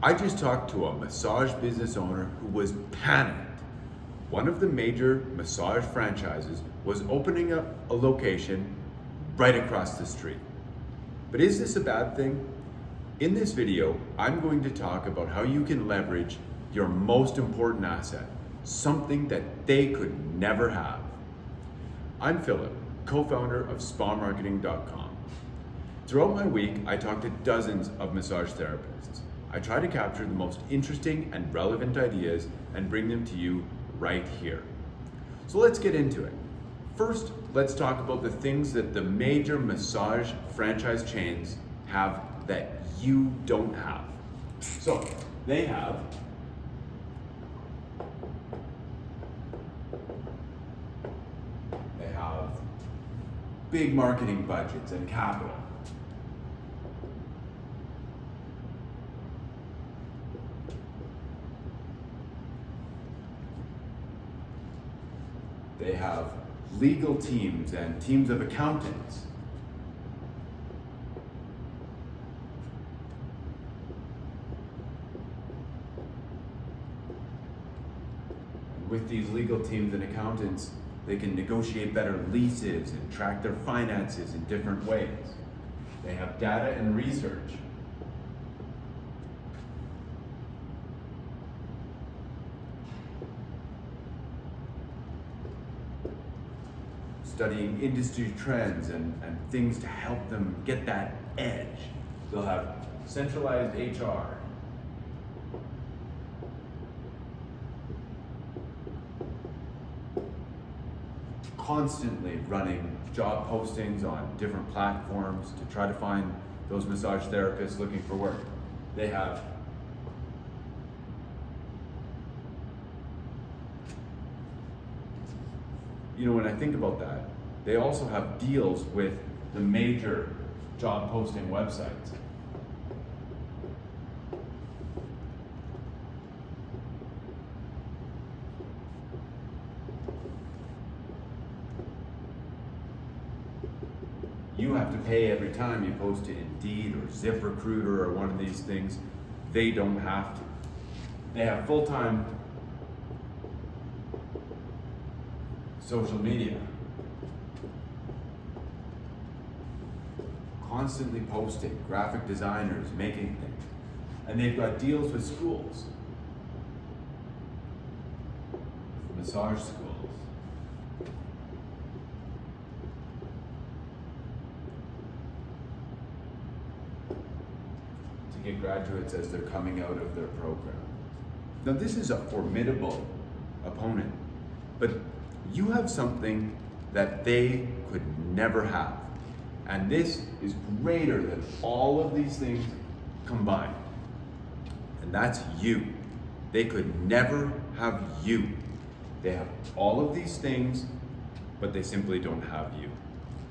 I just talked to a massage business owner who was panicked. One of the major massage franchises was opening up a location right across the street. But is this a bad thing? In this video, I'm going to talk about how you can leverage your most important asset, something that they could never have. I'm Philip, co-founder of spamarketing.com. Throughout my week, I talk to dozens of massage therapists. I try to capture the most interesting and relevant ideas and bring them to you right here. So let's get into it. First, let's talk about the things that the major massage franchise chains have that you don't have. So they have big marketing budgets and capital. They have legal teams and teams of accountants. And with these legal teams and accountants, they can negotiate better leases and track their finances in different ways. They have data and research. Studying industry trends and things to help them get that edge. They'll have centralized HR. Constantly running job postings on different platforms to try to find those massage therapists looking for work. They have when I think about that, they also have deals with the major job posting websites. You have to pay every time you post to Indeed or ZipRecruiter or one of these things. They don't have to. They have full-time social media. Constantly posting, graphic designers making things. And they've got deals with schools. Massage schools. Get graduates as they're coming out of their program. Now this is a formidable opponent, but you have something that they could never have. And this is greater than all of these things combined. And that's you. They could never have you. They have all of these things, but they simply don't have you.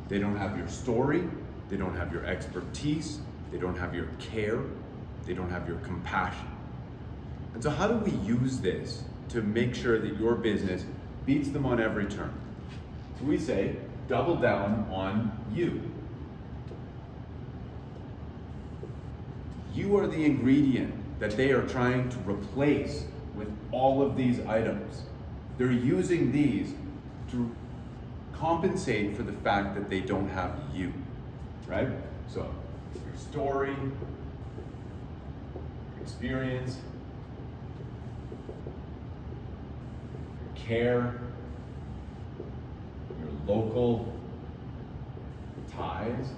They don't have your story. They don't have your expertise. They don't have your care. They don't have your compassion. And so how do we use this to make sure that your business beats them on every turn? So we say, double down on you. You are the ingredient that they are trying to replace with all of these items. They're using these to compensate for the fact that they don't have you, right? So your story, experience, your care, your local ties.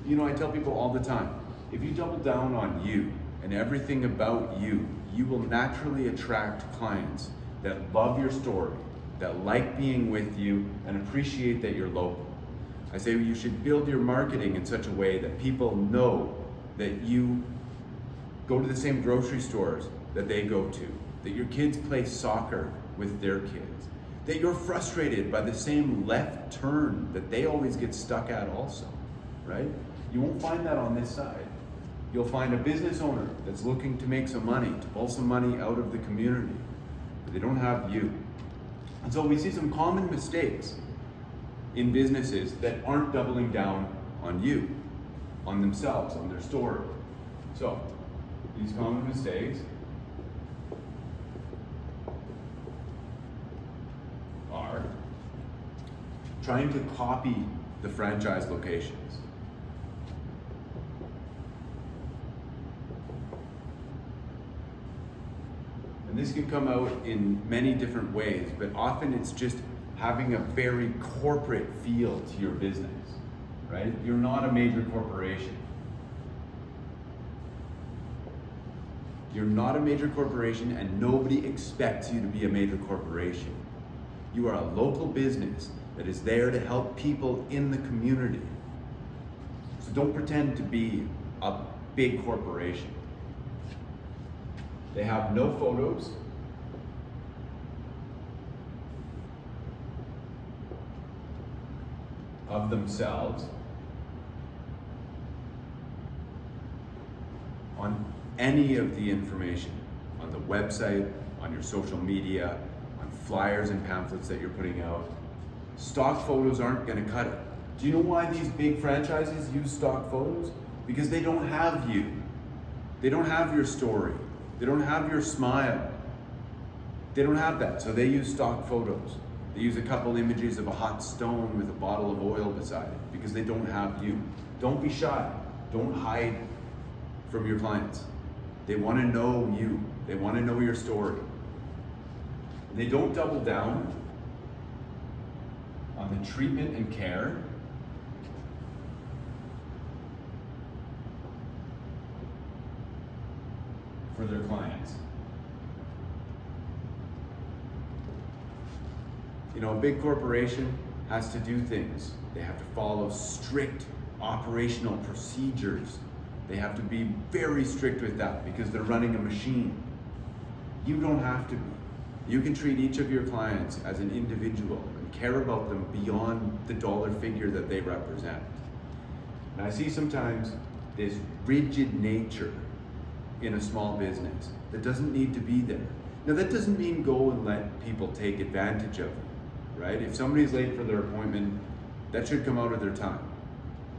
I tell people all the time, if you double down on you and everything about you, you will naturally attract clients that love your story, that like being with you and appreciate that you're local. I say you should build your marketing in such a way that people know that you go to the same grocery stores that they go to, that your kids play soccer with their kids, that you're frustrated by the same left turn that they always get stuck at also, right? You won't find that on this side. You'll find a business owner that's looking to make some money, to pull some money out of the community, but they don't have you. And so we see some common mistakes in businesses that aren't doubling down on you, on themselves, on their story. So these common mistakes are trying to copy the franchise locations. And this can come out in many different ways, but often it's just having a very corporate feel to your business, right? You're not a major corporation. You're not a major corporation, and nobody expects you to be a major corporation. You are a local business that is there to help people in the community. So don't pretend to be a big corporation. They have no photos. Of themselves on any of the information, on the website, on your social media, on flyers and pamphlets that you're putting out. Stock photos aren't going to cut it. Do you know why these big franchises use stock photos? Because they don't have you. They don't have your story. They don't have your smile. They don't have that, so they use stock photos. They use a couple images of a hot stone with a bottle of oil beside it because they don't have you. Don't be shy. Don't hide from your clients. They want to know you. They want to know your story. They don't double down on the treatment and care for their clients. You know, a big corporation has to do things. They have to follow strict operational procedures. They have to be very strict with that because they're running a machine. You don't have to be. You can treat each of your clients as an individual and care about them beyond the dollar figure that they represent. And I see sometimes this rigid nature in a small business that doesn't need to be there. Now that doesn't mean go and let people take advantage of it, right? If somebody's late for their appointment, that should come out of their time,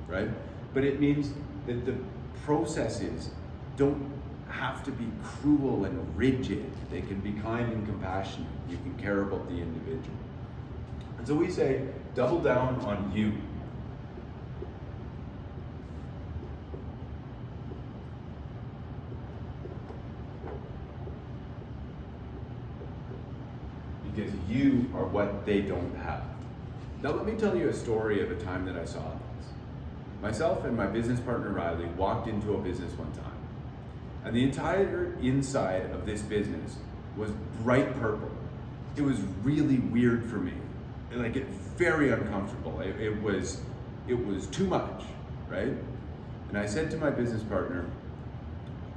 right? But it means that the processes don't have to be cruel and rigid. They can be kind and compassionate. You can care about the individual. And so we say, double down on you. Because you are what they don't have. Now let me tell you a story of a time that I saw this. Myself and my business partner Riley walked into a business one time, and the entire inside of this business was bright purple. It was really weird for me, like very uncomfortable. It was too much, right? And I said to my business partner,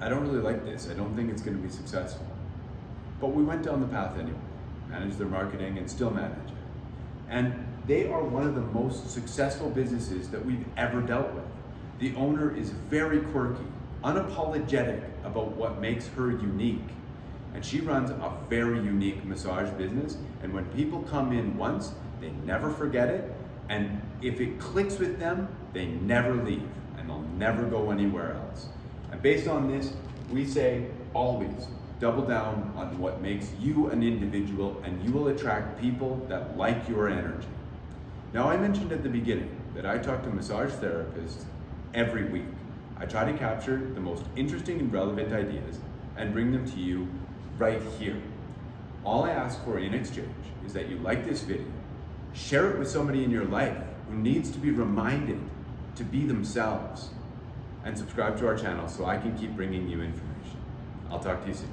I don't really like this. I don't think it's going to be successful. But we went down the path anyway. Manage their marketing and still manage it. And they are one of the most successful businesses that we've ever dealt with. The owner is very quirky, unapologetic about what makes her unique. And she runs a very unique massage business. And when people come in once, they never forget it. And if it clicks with them, they never leave and they'll never go anywhere else. And based on this, we say always double down on what makes you an individual, and you will attract people that like your energy. Now, I mentioned at the beginning that I talk to massage therapists every week. I try to capture the most interesting and relevant ideas and bring them to you right here. All I ask for in exchange is that you like this video, share it with somebody in your life who needs to be reminded to be themselves, and subscribe to our channel so I can keep bringing you information. I'll talk to you soon.